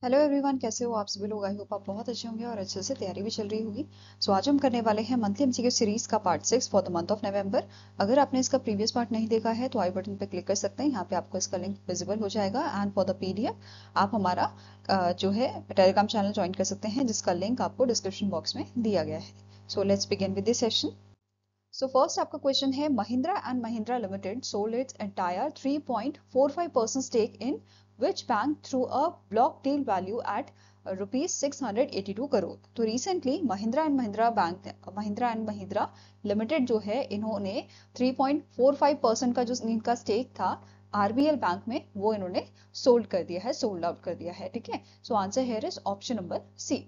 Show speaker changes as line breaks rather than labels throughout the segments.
Hello everyone, कैसे हो आप सभी लोग। आई होप आप बहुत अच्छे होंगे और अच्छे से तैयारी भी चल रही होगी। सो आज हम करने वाले हैं मंथली एमसीक्यू सीरीज का part 6 for the month of November. अगर आपने इसका प्रीवियस पार्ट नहीं देखा है तो आई बटन पे क्लिक कर सकते हैं। यहाँ पे आपको इसका लिंक विजिबल हो जाएगा एंड फॉर द पीडीएफ आप हमारा जो है टेलीग्राम चैनल ज्वाइन कर सकते हैं, जिसका लिंक आपको डिस्क्रिप्शन बॉक्स में दिया गया है। So let's begin with this session. So first आपका क्वेश्चन है, Mahindra and Mahindra limited sold its entire 3.45% stake in which bank through a block deal value at rupees 682 crore. तो recently Mahindra and Mahindra limited जो है, इन्होंने 3.45% का जो इनका स्टेक था आरबीएल बैंक में, वो इन्होंने सोल्ड कर दिया है, सोल्ड आउट कर दिया है। ठीक है, so answer here is option number C.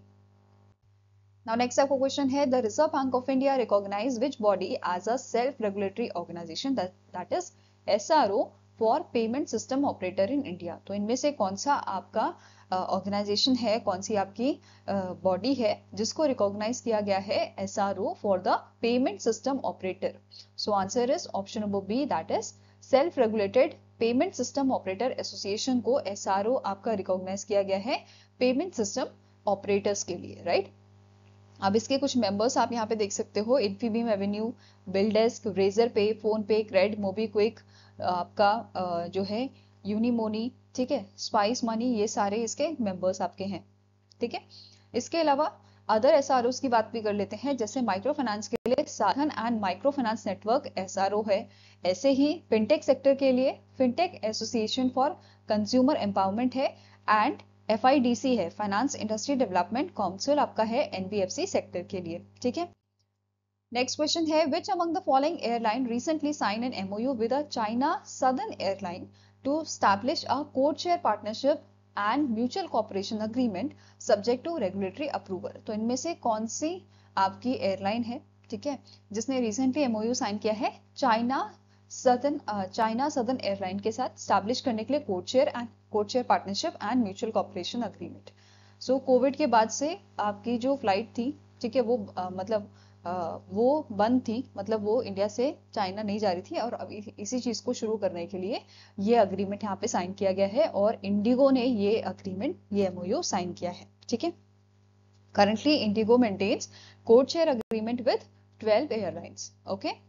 Now next आपका क्वेश्चन है, the Reserve Bank of India recognise which body as a self regulatory organisation that is SRO for payment system operator in India. तो इनमें से कौन सा आपका organisation है, कौन सी आपकी बॉडी है जिसको रिकॉग्नाइज किया गया है SRO for the payment system operator. So answer is option number B, that is self regulated payment system operator association को एसआरओ आपका रिकॉग्नाइज किया गया है पेमेंट सिस्टम ऑपरेटर्स के लिए, राइट। अब इसके कुछ मेंबर्स आप यहाँ पे देख सकते हो, इन्फीबीम एवेन्यू, बिलडेस्क, रेजर पे, फोन पे, क्रेड, मोबीक्विक, आपका जो है यूनिमोनी, ठीक है, स्पाइस मनी, ये सारे इसके मेंबर्स आपके हैं। ठीक है, इसके अलावा अदर एसआरओ की बात भी कर लेते हैं। जैसे माइक्रो फाइनेंस के लिए साधन and micro finance network SRO है। ऐसे ही फिनटेक सेक्टर के लिए fintech association for consumer empowerment है एंड FIDC है, फाइनेंस इंडस्ट्री डेवलपमेंट काउंसिल आपका है एनबीएफसी सेक्टर के लिए। ठीक है, नेक्स्ट क्वेश्चन है, which among the following airline recently sign an MOU with a China Southern airline to establish a code share partnership and mutual cooperation agreement subject to regulatory approval. तो इनमें से कौन सी आपकी एयरलाइन है, ठीक है, जिसने रिसेंटली MOU साइन किया है चाइना सदर्न एयरलाइन के साथ स्टैब्लिश करने के लिए code share partnership and mutual cooperation agreement. So covid के बाद से आपकी जो फ्लाइट थी, ठीक है, वो वो बंद थी, मतलब वो इंडिया से चाइना नहीं जा रही थी, और अब इसी चीज को शुरू करने के लिए ये अग्रीमेंट यहाँ पे साइन किया गया है और इंडिगो ने ये अग्रीमेंट, ये MOU साइन किया है। ठीक है, currently IndiGo maintains code share agreement with 12 airlines. Okay,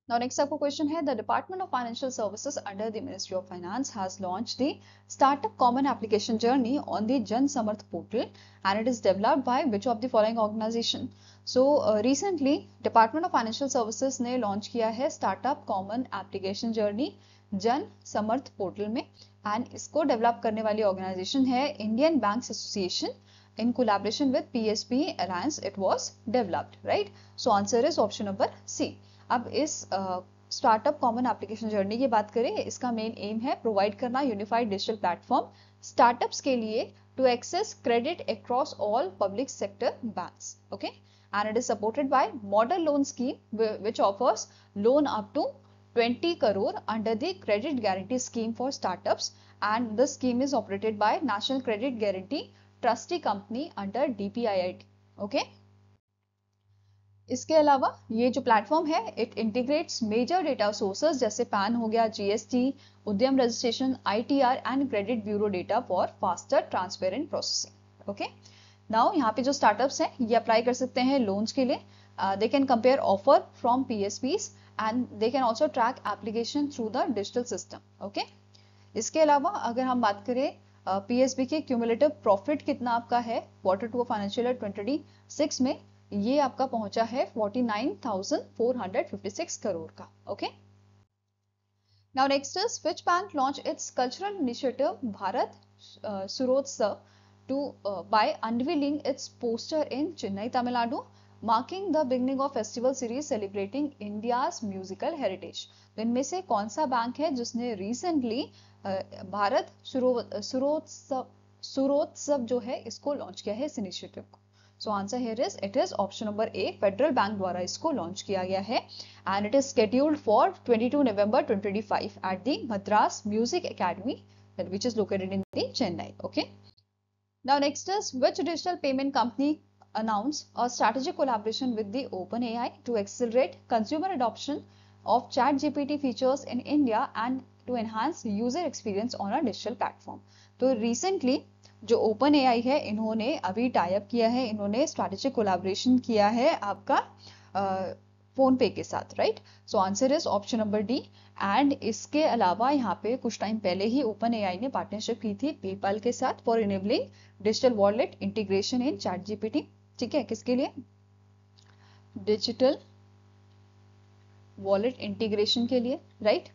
now next आपको क्वेश्चन है, the department of financial services under the ministry of finance has launched the startup common application journey on the Jan Samarth portal and it is developed by which of the following organisation. So recently department of financial services ने launch किया है startup common application journey Jan Samarth portal में, and इसको develop करने वाली organisation है Indian banks association in collaboration with PSP Alliance it was developed, right? So answer is option number C. अब इस स्टार्टअप कॉमन एप्लीकेशन जर्नी की बात करें, इसका मेन एम है प्रोवाइड करना यूनिफाइड डिजिटल प्लेटफॉर्म स्टार्टअप्स के लिए to access credit across all public sector banks. Okay, and it is supported by model loan scheme which offers loan up to 20 crore under the credit guarantee scheme for startups, and the scheme is operated by National Credit Guarantee Trustee Company under DPIIT. Okay, इसके अलावा ये जो platform है, it integrates major data sources जैसे PAN हो गया, GST, Udyam registration, ITR and credit bureau data for faster transparent processing. Okay, now यहाँ पे जो स्टार्टअप्स हैं ये अप्लाई कर सकते हैं लोन्स के लिए। They can compare offer from PSPs and they can also track application through the digital system. Okay, इसके अलावा अगर हम बात करें PSB के क्यूमुलेटिव प्रॉफिट कितना आपका है Q2 फाइनेंशियल ईयर 2026 में, ये आपका पहुंचा है 49,456 करोड़ का। Okay, now next is which bank launch its cultural initiative Bharat Surotsav two by unveiling its poster in Chennai Tamil Nadu marking the beginning of festival series celebrating India's musical heritage. तो इनमें से कौन सा बैंक है जिसने रिसेंटली भारत सुरोत्सव जो है इसको लॉन्च किया है, इस इनिशिएटिव को। सो answer here is, it is option number A, federal bank द्वारा इसको लॉन्च किया गया है and it is scheduled for 22 November 2025 at the Madras music academy which is located in the Chennai. Okay, now next is which digital payment company announced a strategic collaboration with the OpenAI to accelerate consumer adoption of ChatGPT features in India and to enhance user experience on a digital platform. तो recently जो open AI है, इन्होंने अभी tie up किया है, इन्होंने strategic collaboration किया है आपका फोन पे के साथ, right? So answer is option number D. And इसके अलावा यहाँ पे कुछ टाइम पहले ही ओपन एआई ने पार्टनरशिप की थी पेपाल के साथ for enabling digital wallet integration in chat GPT. ठीक है, किसके लिए? डिजिटल वॉलेट इंटीग्रेशन के लिए, right?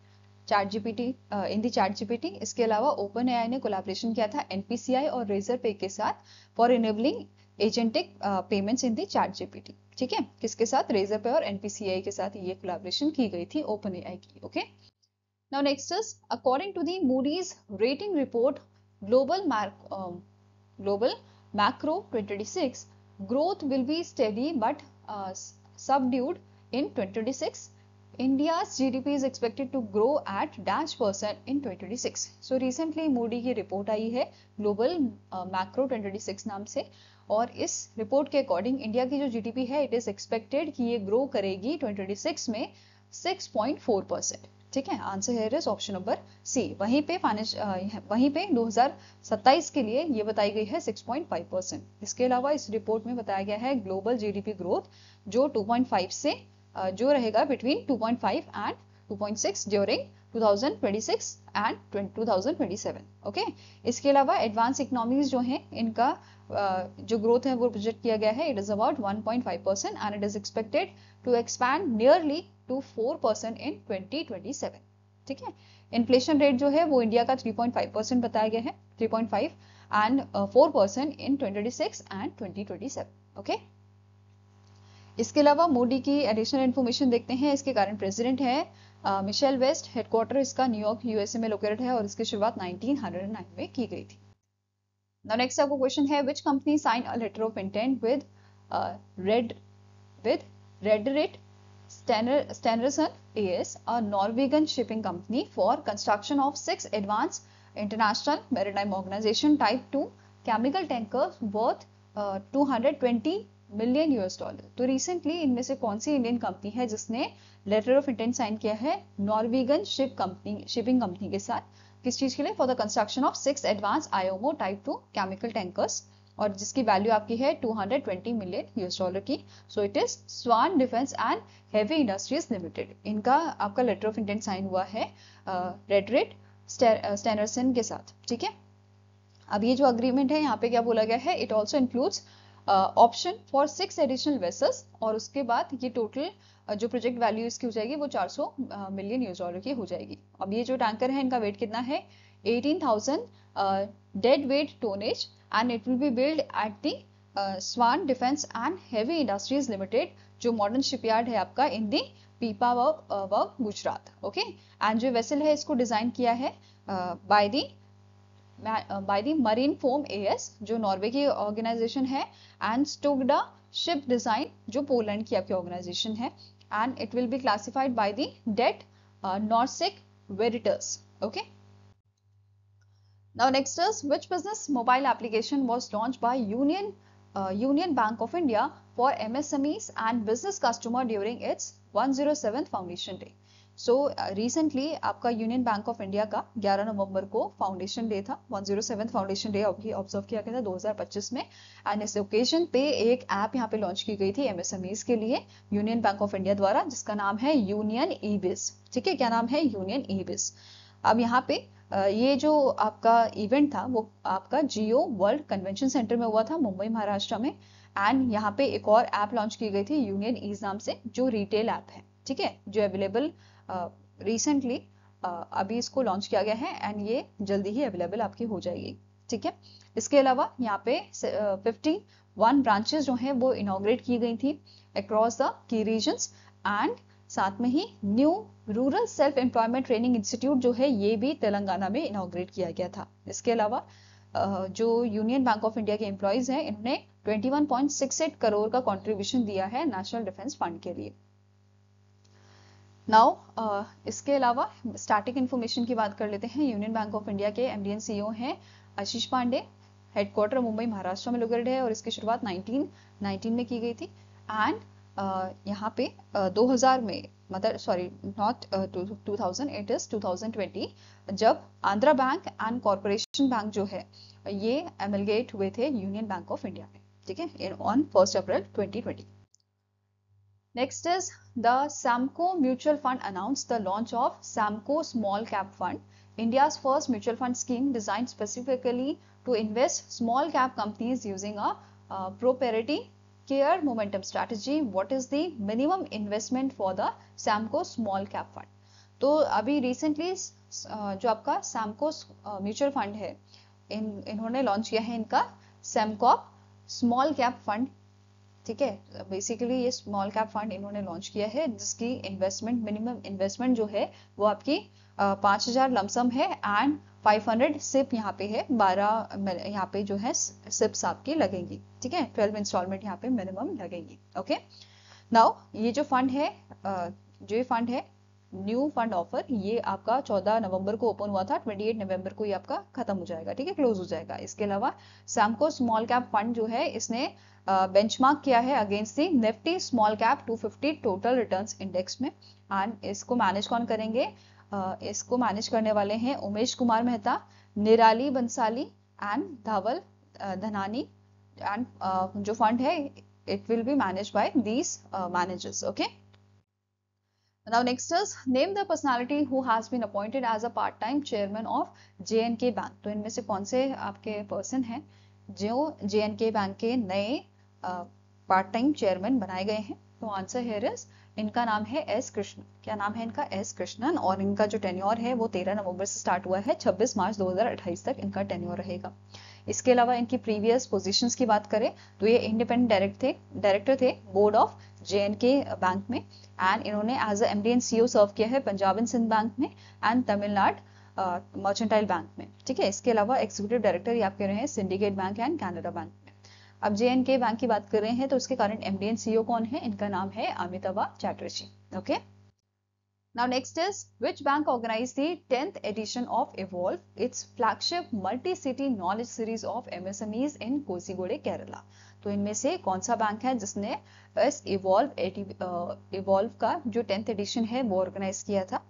Chat GPT, in the chat GPT. इसके अलावा ओपन एआई ने कोलैबोरेशन किया था एनपीसीआई और रेजर पे के साथ for enabling agentic payments in the chat GPT. ठीक है, किसके साथ? रेजर पे और एनपीसीआई के साथ ये कोलैबोरेशन की गई थी ओपन एआई की। Okay, now next is according to the Moody's rating report global macro 2026 growth will be steady but subdued in 2026. India's GDP is expected to grow at -% in 2026. So recently Moody की report आई है global macro 2026 नाम से, और इस report के according India की जो GDP है इट इज एक्सपेक्टेड कि ये ग्रो करेगी 2026 में 6.4%। ठीक है, आंसर है इज ऑप्शन नंबर सी। वहीं पे 2027 के लिए ये बताई गई है 6.5%। इसके अलावा इस रिपोर्ट में बताया गया है ग्लोबल जीडीपी ग्रोथ जो 2.5 से जो रहेगा between 2.5 and 2.6 during 2026 and 2027। Okay, इसके अलावा एडवांस इकोनॉमीज जो हैं इनका जो ग्रोथ है वो प्रोजेक्ट किया गया है, it is about 1.5% and it is expected to expand nearly to 4% in 2027। ठीक है, इन्फ्लेशन रेट जो है वो इंडिया का 3.5% बताया गया है, 3.5 एंड 4% इन 2026 एंड 2027। ओके, इसके अलावा मोदी की एडिशनल इन्फॉर्मेशन देखते हैं। इसके कारण प्रेसिडेंट है मिशेल वेस्ट, हेडक्वार्टर इसका न्यूयॉर्क यूएसए में लोकेटेड है और इसकी शुरुआत 1909 में की गई थी। Now next आपको क्वेश्चन है, which company signed a letter of intent with Rederitt Stenersen AS, a Norwegian shipping company for construction of 6 advanced international maritime organization type 2 chemical tankers worth 220 million $। तो रिसेंटली इनमें से कौन सी Indian company है जिसने letter of intent sign किया है नॉर्वेगन shipping company के साथ? किस चीज के लिए? For the construction of 6 advance IMO type 2 chemical tankers, और जिसकी वैल्यू आपकी है 220 मिलियन $। की। So it is Swan defence and heavy industries limited. इनका आपका लेटर ऑफ इंटेंट साइन हुआ है रेडरिट स्टेनरसन के साथ। ठीक है, अब ये जो अग्रीमेंट है यहाँ पे क्या बोला गया है, it also includes option for 6 additional vessels, और उसके बाद ये टोटल जो प्रोजेक्ट वैल्यू इसकी हो जाएगी वो 400 मिलियन $। की हो जाएगी। अब ये जो टैंकर है इनका वेट कितना है? 18,000 dead weight tonnage and it will be build at the Swan defence and heavy industries limited, जो मॉडर्न शिपयार्ड है आपका in the Pipavav Gujarat. Okay, and जो वेसल है इसको डिजाइन किया है by the marine form AS जो नॉर्वे की ऑर्गेनाइजेशन है, एंड स्टोगडा शिप डिजाइन जो पोलैंड की आपकी ऑर्गेनाइजेशन है, and it will be classified by the Det Norske Veritas. Okay, now next is which business mobile application was launched by union bank of India for MSMEs and business customer during its 107th foundation day. So recently आपका union bank of India का 11 नवंबर को foundation day था, 107th foundation day अभी observe किया गया था 2025 में, and इस ओकेजन पे एक ऐप यहाँ पे लॉन्च की गई थी एमएसएमईज के लिए यूनियन बैंक ऑफ इंडिया द्वारा, जिसका नाम है यूनियन ई-बिज। ठीक है, क्या नाम है? यूनियन ई-बिज। अब यहाँ पे ये जो आपका इवेंट था वो आपका जियो वर्ल्ड कन्वेंशन सेंटर में हुआ था मुंबई महाराष्ट्र में, एंड यहाँ पे एक और ऐप लॉन्च की गई थी यूनियन ईज नाम से, जो रिटेल ऐप है। ठीक है, जो अवेलेबल रिसेंटली अभी इसको लॉन्च किया गया है एंड ये जल्दी ही अवेलेबल आपकी हो जाएगी। ठीक है, इसके अलावा यहाँ पे 51 ब्रांचेस जो हैं वो इनॉग्रेट की गई थी across the key regions, and साथ में ही new rural self employment training institute जो है ये भी तेलंगाना में इनॉग्रेट किया गया था। इसके अलावा जो यूनियन बैंक ऑफ इंडिया के एम्प्लॉयज हैं इन्होंने 21.68 करोड़ का कंट्रीब्यूशन दिया है नेशनल डिफेंस फंड के लिए। नाउ इसके अलावा स्टैटिक इंफॉर्मेशन की बात कर लेते हैं। यूनियन बैंक ऑफ इंडिया के एमडी एंड सीईओ हैं आशीष पांडे, हेडक्वार्टर मुंबई महाराष्ट्र में लोकेटेड है और इसकी शुरुआत 1919 में की गई थी, एंड यहाँ पे 2000 में, मतलब सॉरी नॉट 2000, इट इज 2020, जब Andhra bank and corporation bank जो है ये एमलगेट हुए थे यूनियन बैंक ऑफ इंडिया में, ठीक है, on 1 April 2020। Next is the Samco Mutual Fund announced the launch of Samco Small Cap Fund, India's first mutual fund scheme designed specifically to invest small cap companies using a proprietary care momentum strategy. What is the minimum investment for the Samco Small Cap Fund? तो अभी recently जो आपका Samco mutual fund है, इन्होंने launch किया है इनका सैमकॉप small cap fund, ठीक है। बेसिकली ये स्मॉल कैप फंड इन्होंने लॉन्च किया है जिसकी इन्वेस्टमेंट, मिनिमम इन्वेस्टमेंट जो है वो आपकी 5000 लमसम है एंड 500 सिप यहाँ पे है, 12 यहाँ पे जो है सिप्स आपकी लगेंगी, ठीक है, 12 इंस्टॉलमेंट यहाँ पे मिनिमम लगेंगी। ओके, नाउ ये जो फंड है, न्यू फंड ऑफर, ये आपका 14 नवंबर को ओपन हुआ था, 28 नवंबर को ये आपका खत्म हो जाएगा, ठीक है, क्लोज हो जाएगा। इसके अलावा सैमको स्मॉल कैप फंड जो है इसने बेंचमार्क किया है against the Nifty small cap 250 total returns index में, एंड इसको मैनेज कौन करेंगे? इसको मैनेज करने वाले हैं उमेश कुमार मेहता, निराली बंसाली एंड धावल धनानी, एंड जो फंड है it will be manage by these managers. Okay, now next is name the personality who has been appointed as a part-time chairman of J&K Bank। तो इनमें से कौन से आपके पर्सन हैं जो J&K बैंक के नए पार्ट टाइम चेयरमैन बनाए गए हैं? तो आंसर हियर इज, इनका नाम है एस कृष्णन। क्या नाम है इनका? एस कृष्णन, और इनका जो टेन्योर है वो 13 नवंबर से स्टार्ट हुआ है, 26 मार्च 2028 तक इनका टेन्योर रहेगा। इसके अलावा इनकी प्रीवियस पोजीशंस की बात करें तो ये इंडिपेंडेंट डायरेक्टर थे बोर्ड ऑफ J&K बैंक में, एंड इन्होंने as a MD and CEO serve किया है पंजाब एंड सिंध बैंक में एंड तमिलनाडु मर्चेंटाइल बैंक में, ठीक है। इसके अलावा एग्जीक्यूटिव डायरेक्टर ये आप कह रहे हैं syndicate bank and Canara bank में। अब J&K बैंक की बात कर रहे हैं तो उसके करंट MD एंड CEO कौन है? इनका नाम है Amitabh Chatterjee. Okay, now next is which bank organized the 10th edition of Evolve, its flagship multi-city knowledge series of MSMEs in Kozhikode, Kerala। तो इनमें से कौन सा बैंक है जिसने इस इवॉल्व का जो 10th एडिशन है वो ऑर्गेनाइज किया था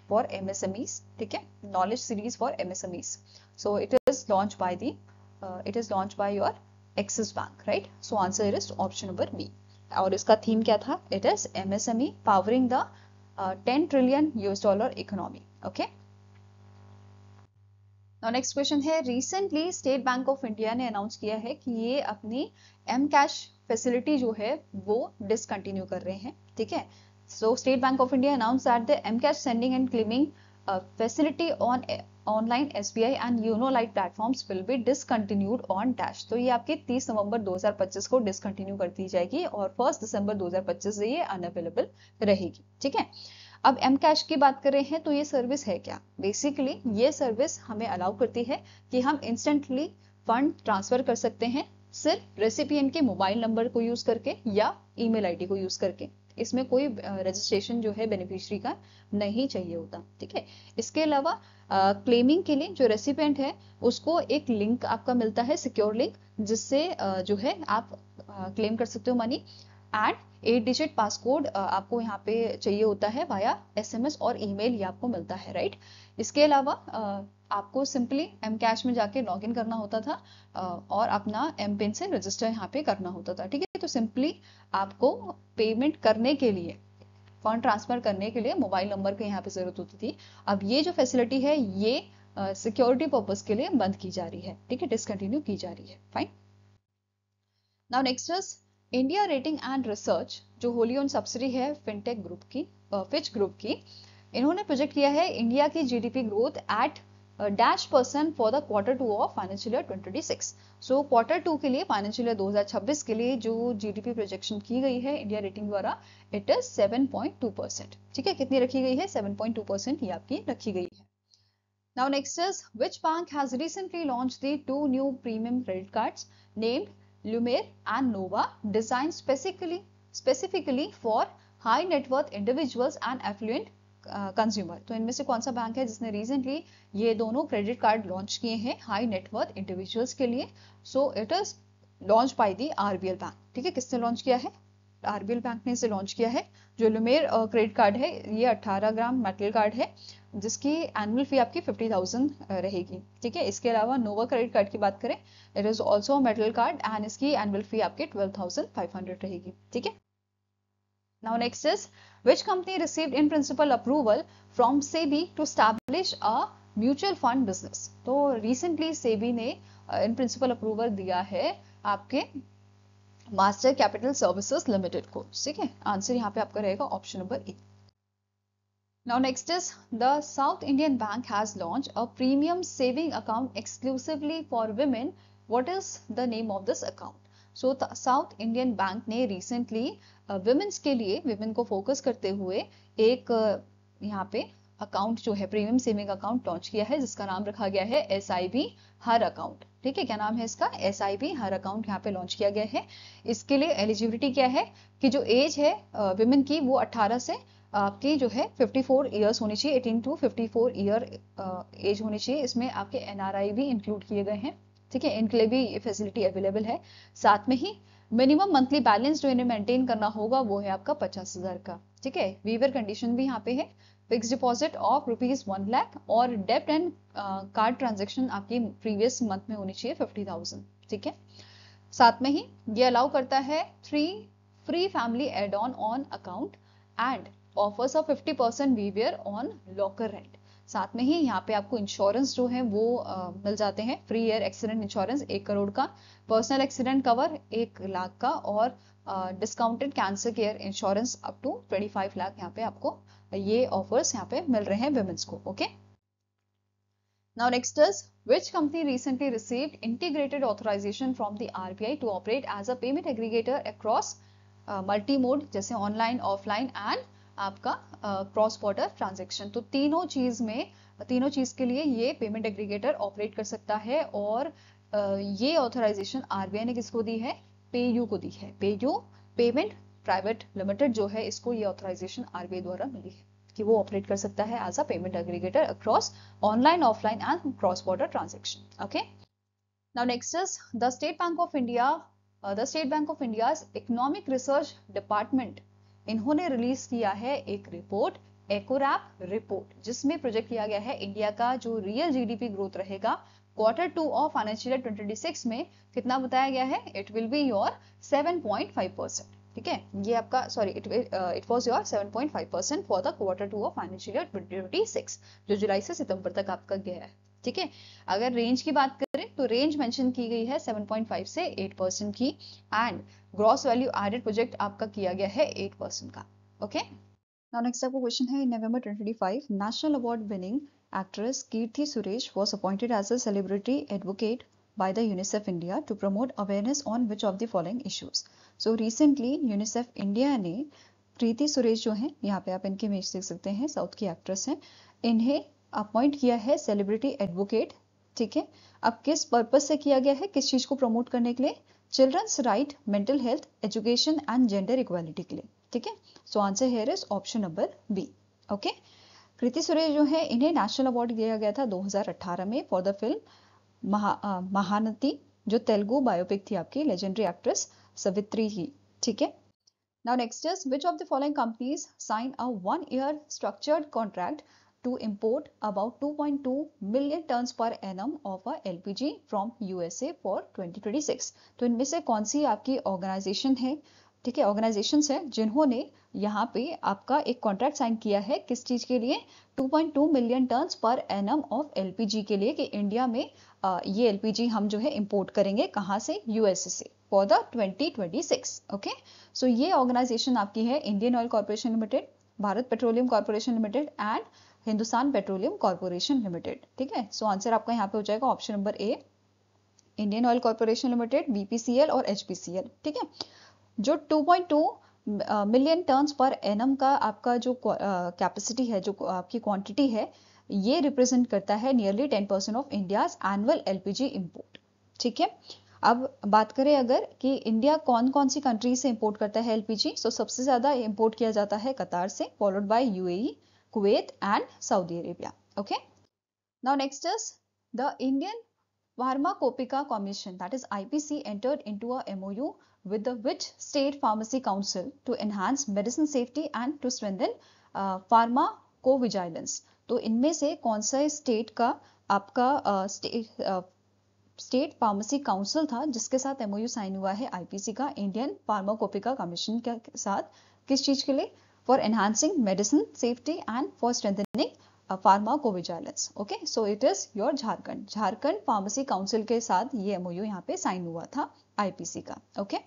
फॉर MSMEs, ठीक है, knowledge series for MSMEs। So it is launch by your Axis bank, right. So answer is option number B. और इसका थीम क्या था? It is MSME powering the $10 trillion economy. Okay, now next question है, recently State bank of India ने announce किया है कि ये अपनी M कैश फैसिलिटी जो है वो डिसकंटिन्यू कर रहे हैं, ठीक है। So State bank of India announce that the M cash sending and claiming facility on online SBI and YONO lite platforms will be discontinued on dash. तो ये आपकी 30 नवंबर 2025 को डिसकंटिन्यू कर दी जाएगी और 1 दिसंबर 2025 से ये अनअवेलेबल रहेगी, ठीक है। अब M कैश की बात कर रहे हैं तो ये सर्विस है क्या? बेसिकली ये सर्विस हमें अलाउ करती है कि हम इंस्टेंटली फंड ट्रांसफर कर सकते हैं सिर्फ रेसिपिएंट के मोबाइल नंबर को यूज करके या ईमेल आईडी को यूज करके। इसमें कोई रजिस्ट्रेशन जो है बेनिफिशियरी का नहीं चाहिए होता, ठीक है। इसके अलावा क्लेमिंग के लिए जो रेसिपिएंट है उसको एक लिंक आपका मिलता है, सिक्योर लिंक, जिससे जो है आप क्लेम कर सकते हो मनी, एंड 8 डिजिट पासकोड आपको यहाँ पे चाहिए होता है वाया SMS और ईमेल, ये आपको मिलता है, राइट। इसके अलावा आपको सिंपली M कैश में जाके लॉग इन करना होता था और अपना M पिन से रजिस्टर यहाँ पे करना होता था, ठीक है। तो सिंपली आपको पेमेंट करने के लिए, फंड ट्रांसफर करने के लिए मोबाइल नंबर की यहाँ पे जरूरत होती थी। अब ये जो फैसिलिटी है ये सिक्योरिटी पर्पज के लिए बंद की जा रही है, ठीक है, डिसकंटिन्यू की जा रही है, fine. Now next is India rating and research, जो होली ओन सब्सिडी है फिनटेक ग्रुप की, फिच ग्रुप की, इन्होंने प्रोजेक्ट किया है इंडिया की GDP growth at -% for the Q2 of financial year 2026। So Q2 के लिए फाइनेंशियल ईयर 2026 के लिए जो GDP प्रोजेक्शन की गई है इंडिया रेटिंग द्वारा, इट इज 7.2%, ठीक है। कितनी रखी गई है? 7.2% ये आपकी रखी गई है। Now next is which bank has recently launched the 2 new premium credit cards named Lumer and Nova, designed specifically for high net worth individuals and affluent consumer. तो इनमें से कौन सा बैंक है जिसने रिसेंटली ये दोनों क्रेडिट कार्ड लॉन्च किए हैं हाई नेटवर्थ इंडिविजुअल्स के लिए? सो it is launch by the RBL bank, ठीक है। किसने लॉन्च किया है? आरबीएल बैंक ने इसे लॉन्च किया है। जो लुमेर क्रेडिट कार्ड है, ये 18 ग्राम मेटल कार्ड है जिसकी एनुअल फी आपकी 50,000 रहेगी। ठीक है, इसके अलावा नोवा क्रेडिट कार्ड की बात करें, it is also metal card and इसकी एनुअल फी आपकी 12,500 रहेगी। ठीक है, now next is which company received in principle approval from SEBI to establish a mutual fund business? तो recently SEBI ने in principle approval दिया है आपके मास्टर कैपिटल सर्विसेज लिमिटेड को। ठीक है, आंसर यहाँ पे आपका रहेगा option number A. Now next is the South Indian Bank has launched a premium saving account exclusively for women. What is the name of this account? So South Indian Bank ने recently women's के लिए, women को focus करते हुए एक यहाँ पे account जो है प्रीमियम सेविंग अकाउंट लॉन्च किया है जिसका नाम रखा गया है SIB हर अकाउंट। ठीक है, क्या नाम है इसका? SIB हर अकाउंट यहाँ पे लॉन्च किया गया है। इसके लिए एलिजिबिलिटी क्या है कि जो एज है विमेन की वो 18 से आपकी जो है 54 ईयर्स होनी चाहिए, 18 to 54 ईयर एज होनी चाहिए। इसमें आपके NRI भी इंक्लूड किए गए हैं। ठीक है, इनके लिए भी ये फैसिलिटी अवेलेबल है। साथ में ही मिनिमम मंथली बैलेंस जो इन्हें मेंटेन करना होगा वो है आपका 50,000 का। ठीक है, वीवर कंडीशन भी यहाँ पे है, फिक्स डिपॉजिट ऑफ ₹1 लाख और डेब्ट एंड कार्ड ट्रांजेक्शन आपकी प्रीवियस मंथ में होनी चाहिए 50,000। ठीक है, साथ में ही ये अलाउ करता है 3 free family add on account and offers of 50% waiver on locker rent. साथ में ही यहाँ पे आपको इंश्योरेंस जो है वो मिल जाते हैं, free air accident insurance 1 crore का, पर्सनल एक्सीडेंट कवर 1 लाख का और discounted cancer care insurance up to 25 lakh यहाँ पे आपको ये ऑफर्स यहाँ पे मिल रहे हैं विमेंस को। Okay, now next is which company recently received integrated authorization from the RBI to operate as a payment aggregator across multi mode जैसे ऑनलाइन, ऑफलाइन एंड आपका क्रॉस बॉर्डर ट्रांजेक्शन। तो तीनों चीज के लिए ये पेमेंट एग्रीगेटर ऑपरेट कर सकता है और ये ऑथराइजेशन आरबीआई ने किसको दी है? पेयू को दी है। पेयू पेमेंट प्राइवेट लिमिटेड जो है, इसको ये ऑथराइजेशन आरबीआई द्वारा मिली है कि वो ऑपरेट कर सकता है as a payment aggregator across online, offline and cross border transaction. Okay, now next is the state bank of India, the state bank of India's economic research department, इन्होंने release किया है एक रिपोर्ट, एकोरैप रिपोर्ट, जिसमें project किया गया है India का जो रियल जीडीपी ग्रोथ रहेगा Q2 ऑफ फाइनेंशियल ईयर 2026 में कितना बताया गया है? It will be your 7.5%। ठीक है, ये आपका sorry it was your 7.5% for the Q2 of financial year 2026 जो जुलाई से सितंबर तक आपका गया है। ठीक है, अगर रेंज की बात करें तो रेंज मेंशन की गई है 7.5 से 8% की and gross value added project आपका किया गया है 8% का। ओके, नाउ नेक्स्ट आपका क्वेश्चन है, in November 2025 national award winning actress Keerthy Suresh was appointed as a celebrity advocate by the UNICEF India to promote awareness on which of the following issues. So recently UNICEF India ने प्रीति सुरेश जो हैं, यहाँ पे आप इनकी image देख सकते हैं, साउथ की एक्ट्रेस हैं, इन्हें अपॉइंट किया है सेलिब्रिटी एडवोकेट। ठीक है, अब किस पर्पज से किया गया है, किस चीज को प्रमोट करने के लिए? Children's right, mental health, education and gender equality के लिए। ठीक है, so answer here is option number B. Okay, Kriti Suresh जो है इन्हें नेशनल अवार्ड दिया गया था 2018 में फॉर द फिल्म महानती, जो तेलुगु बायोपिक थी आपकी लेजेंडरी एक्ट्रेस सवित्री की। ठीक है, now next is which of the following companies sign a 1 year structured contract to import about 2.2 million tons per annum of a LPG from USA for 2026। तो इनमें से कौन सी आपकी ऑर्गेनाइजेशन है? ठीक है, ऑर्गेनाइजेशंस है जिन्होंने यहाँ पे आपका एक कॉन्ट्रैक्ट साइन किया है, किस चीज के लिए? 2.2 million turns per annum of LPG के लिए, कि इंडिया में ये एलपीजी हम जो है इंपोर्ट करेंगे, कहाँ से? यूएसए से फॉर द 2026। ओके, सो ये ऑर्गेनाइजेशन आपकी है Indian oil corporation limited, Bharat petroleum corporation limited and Hindustan petroleum corporation limited. ठीक है, सो आंसर आपका यहाँ पे हो जाएगा option number A, Indian oil corporation limited, BPCL और एचपीसीएल। ठीक है, जो 2.2 मिलियन टन्स पर एनम का आपका जो कैपेसिटी है, जो आपकी क्वांटिटी है, ये रिप्रेजेंट करता है nearly 10% of India's annual LPG import. ठीक है, अब बात करें अगर कि इंडिया कौन कौन सी कंट्री से इंपोर्ट करता है एलपीजी, तो सबसे ज्यादा इंपोर्ट किया जाता है कतार से, followed by UAE, Kuwait and Saudi Arabia. Okay. Now next is the Indian Pharmacopeia Commission, that is IPC, entered into a MOU with the which state pharmacy council to enhance medicine safety and to strengthen pharmacovigilance? तो इनमें से कौन सा state का आपका state pharmacy council था जिसके साथ एमओयू साइन हुआ है आईपीसी का इंडियन फार्माकोपिका कमीशन के साथ? किस चीज के लिए? For enhancing medicine safety and for strengthening pharmacovigilance. Okay, so it is your Jharkhand pharmacy council के साथ ये एमओयू यहाँ पे साइन हुआ था आईपीसी का. Okay,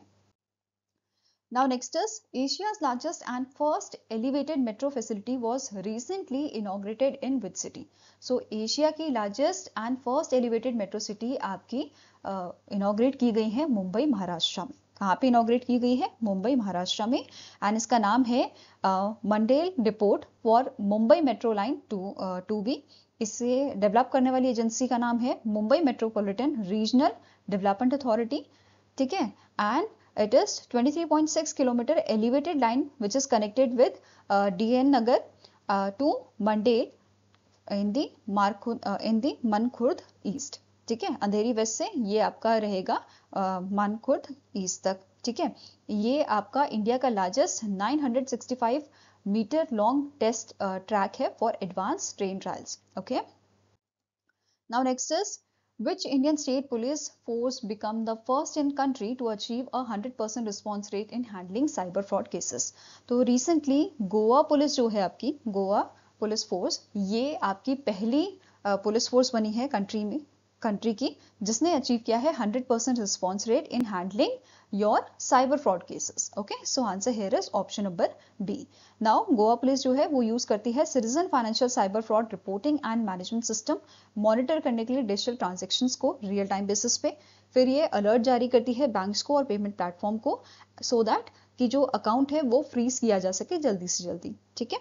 now next is Asia's largest and first elevated metro facility was recently inaugurated in which city? So Asia की largest and first elevated metro city आपकी inaugurate की गई है मुंबई महाराष्ट्र में. कहाँ पे inaugurate की गई है? मुंबई महाराष्ट्र में. एंड इसका नाम है Mendel deport for Mumbai metro line 2B. इसे डेवलप करने वाली एजेंसी का नाम है Mumbai metropolitan regional development authority. ठीक है, and it is 23.6 kilometer elevated line which is connected with DN Nagar to Mandel in the Mankhurd east. ठीक है, अंधेरी वेस्ट से ये आपका रहेगा मनखुर्द ईस्ट तक. ठीक है, ये आपका इंडिया का largest 965 metre long test track है for advance train trials. Okay, now next is Which Indian state police force become the first in country to achieve a 100% response rate in handling cyber fraud cases? तो recently Goa police जो है आपकी, Goa police force, ये आपकी पहली police force बनी है country की जिसने अचीव किया है 100% response rate in handling your cyber fraud cases. Okay, so answer here is option number B. Now Goa police जो है वो यूज करती है citizen financial cyber fraud reporting and management system monitor करने के लिए डिजिटल ट्रांजेक्शंस को रियल टाइम बेसिस पे. फिर ये अलर्ट जारी करती है बैंक्स को और पेमेंट प्लेटफॉर्म को सो दैट कि जो अकाउंट है वो फ्रीज किया जा सके जल्दी से जल्दी. ठीक है,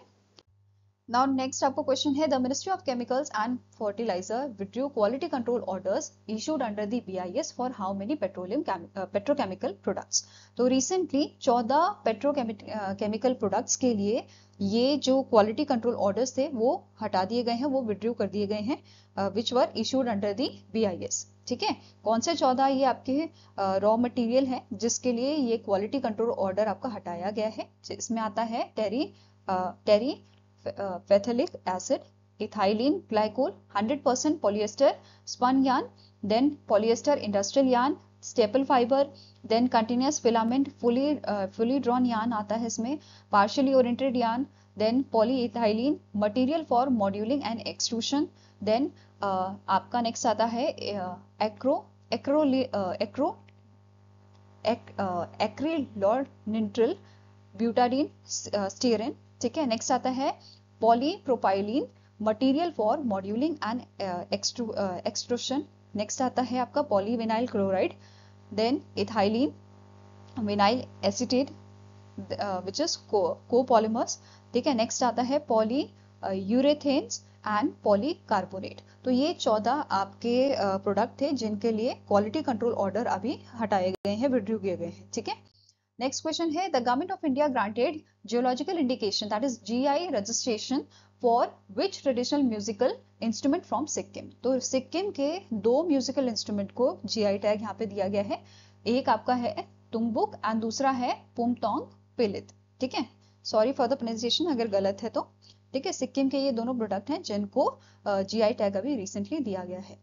Now next आपको क्वेश्चन है, the ministry of chemicals and fertilizer withdrew quality control orders issued under the BIS for how many petrochemical products. तो रिसेंटली 14 पेट्रोकेमिकल प्रोडक्ट्स के लिए ये जो क्वालिटी कंट्रोल ऑर्डर्स थे वो हटा दिए गए हैं, वो विड्रू कर दिए गए हैं, which were issued under the BIS. ठीक है, कौन से 14? ये आपके रॉ मटेरियल है जिसके लिए ये क्वालिटी कंट्रोल ऑर्डर आपका हटाया गया है. इसमें आता है terephthalic acid, ethylene glycol, 100% polyester spun yarn, then polyester industrial yarn, staple fibre, then continuous filament fully drawn yarn आता है इसमें, partially oriented yarn, then polyethylene material for moulding and extrusion, then आपका next आता है एक्रिलोनिट्रिल butadiene स्टीरेन. ठीक है, next आता है polypropylene material for moulding and extrusion. Next आता है आपका polyvinyl chloride, then ethylene vinyl acetate which is copolymers. ठीक है, नेक्स्ट आता है पॉली यूरेथेन्स एंड पॉलीकार्बोनेट. तो ये 14 आपके प्रोडक्ट थे जिनके लिए क्वालिटी कंट्रोल ऑर्डर अभी हटाए गए हैं, विड्रू किए गए हैं. ठीक है, नेक्स्ट क्वेश्चन है, the government of India granted geological indication that is GI registration for which traditional musical instrument from Sikkim. तो सिक्किम के 2 म्यूजिकल इंस्ट्रूमेंट को GI टैग यहाँ पे दिया गया है. एक आपका है तुम्बुक एंड दूसरा है पुमतोंग पिलित. ठीक है, सॉरी फॉर द प्रोनाउंसिएशन अगर गलत है तो. ठीक है, सिक्किम के ये दोनों प्रोडक्ट हैं जिनको GI टैग अभी रिसेंटली दिया गया है.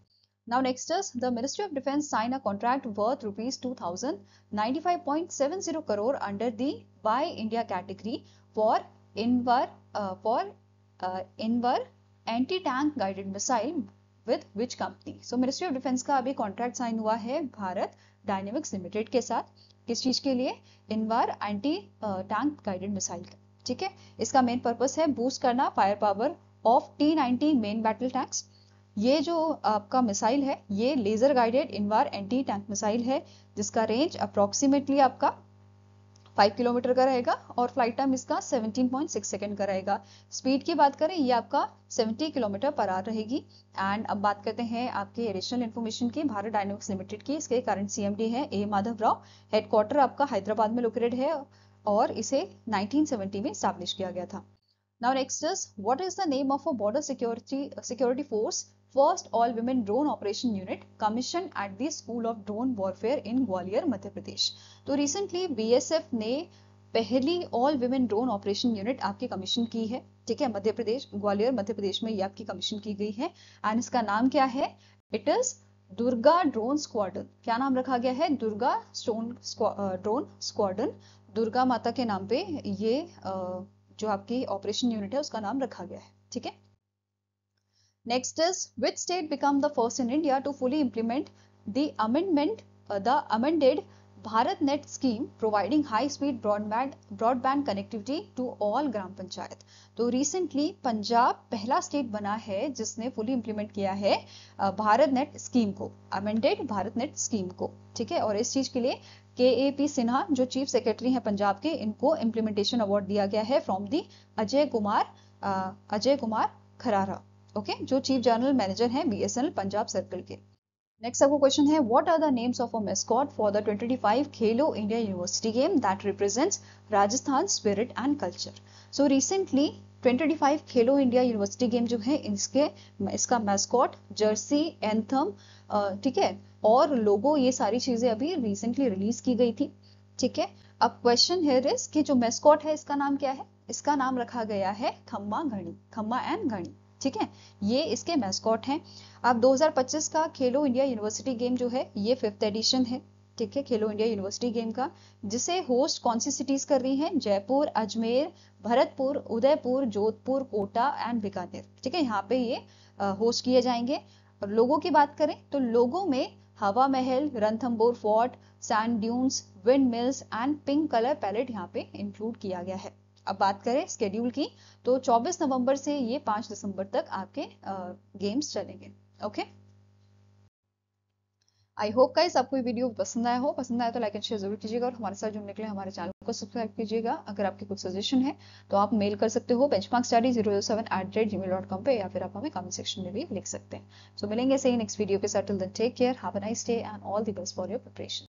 Now next is the Ministry of Defence signed a contract worth rupees 2,095.70 crore under the Buy India category for Invar anti-tank guided missile with which company? So Ministry of Defence का अभी contract sign हुआ है Bharat dynamics limited के साथ. किस चीज के लिए? Invar anti tank guided missile का. ठीक है, इसका मेन पर्पस है बूस्ट करना fire power of T-90 main battle tanks. ये जो आपका मिसाइल है ये laser guided Invar anti tank missile है जिसका रेंज अप्रोक्सीमेटली आपका 5 किलोमीटर का रहेगा और फ्लाइट टाइम इसका 17.6 सेकेंड का रहेगा. स्पीड की बात करें ये आपका 70 किलोमीटर पर आवर रहेगी. एंड अब बात करते हैं आपके एडिशनल इन्फॉर्मेशन की भारत डायनेमिक्स लिमिटेड की. इसके करंट CMD है A माधव राव. हेडक्वार्टर आपका हैदराबाद में लोकेटेड है और इसे 1970 में स्टैब्लिश किया गया था. Now next is what is the name of a border security force first all women drone operation unit commission at the school of drone warfare in Gwalior Madhya Pradesh. तो रिसेंटली बीएसएफ ने पहली all women drone operation unit आपकी commission की है, ठीक है, मध्य प्रदेश, ग्वालियर मध्य प्रदेश में ये आपकी कमीशन की गई है। एंड इसका नाम क्या है? It is Durga drone squadron. क्या नाम रखा गया है? Durga drone squadron. दुर्गा माता के नाम पे ये जो आपकी ऑपरेशन यूनिट है उसका नाम रखा गया है, ठीक है। Next is which state become the first in India to fully implement the amended Bharat net scheme providing high speed broadband connectivity to all gram panchayat. तो रिसेंटली पंजाब पहला स्टेट बना है जिसने फुली इंप्लीमेंट किया है भारत नेट स्कीम को, अमेंडेड भारत नेट स्कीम को, ठीक है। और इस चीज के लिए KAP सिन्हा जो चीफ सेक्रेटरी हैं पंजाब के, इनको इम्प्लीमेंटेशन अवार्ड दिया गया है from the Ajay Kumar Kharara, okay, जो चीफ जनरल मैनेजर हैं BSNL पंजाब सर्कल के। नेक्स्ट आपको क्वेश्चन है, what are the names of a mascot for the 2025 Khelo India university game that represents Rajasthan spirit and culture. So recently 2025 Khelo India university game जो है इसका mascot, Jersey, anthem, ठीक है, और लोगो, ये सारी चीजें अभी रिसेंटली रिलीज की गई थी, ठीक है। अब क्वेश्चन हियर इज कि जो मैस्कॉट है इसका नाम क्या है? इसका नाम रखा गया है खम्मा एंड घड़ी, ठीक है, ये इसके मैस्कॉट हैं। अब 2025 का खेलो इंडिया यूनिवर्सिटी गेम जो है ये 5th एडिशन है, ठीक है, खेलो इंडिया यूनिवर्सिटी गेम का, जिसे होस्ट कौन सी सिटीज कर रही हैं? जयपुर, अजमेर, भरतपुर, उदयपुर, जोधपुर, कोटा एंड बीकानेर, ठीक है, यहाँ पे ये होस्ट किए जाएंगे। और लोगों की बात करें तो लोगों में Hawa Mahal, Ranthambore fort, sand dunes, wind mills and pink colour palette यहाँ पे इंक्लूड किया गया है। अब बात करें स्केड्यूल की तो 24 नवंबर से ये 5 दिसंबर तक आपके गेम्स चलेंगे, ओके। आई होप गाइस आपको ये वीडियो पसंद आया हो। पसंद आया तो लाइक एंड शेयर जरूर कीजिएगा और हमारे साथ जुड़ने के लिए हमारे चैनल को सब्सक्राइब कीजिएगा। अगर आपके कुछ सजेशन है तो आप मेल कर सकते हो benchmarkstudy007@gmail.com पे, या फिर आप हमें कमेंट सेक्शन में भी लिख सकते हैं। सो मिलेंगे सही नेक्स्ट वीडियो के साथ। Till then take care, have a nice day and all the best for your preparation.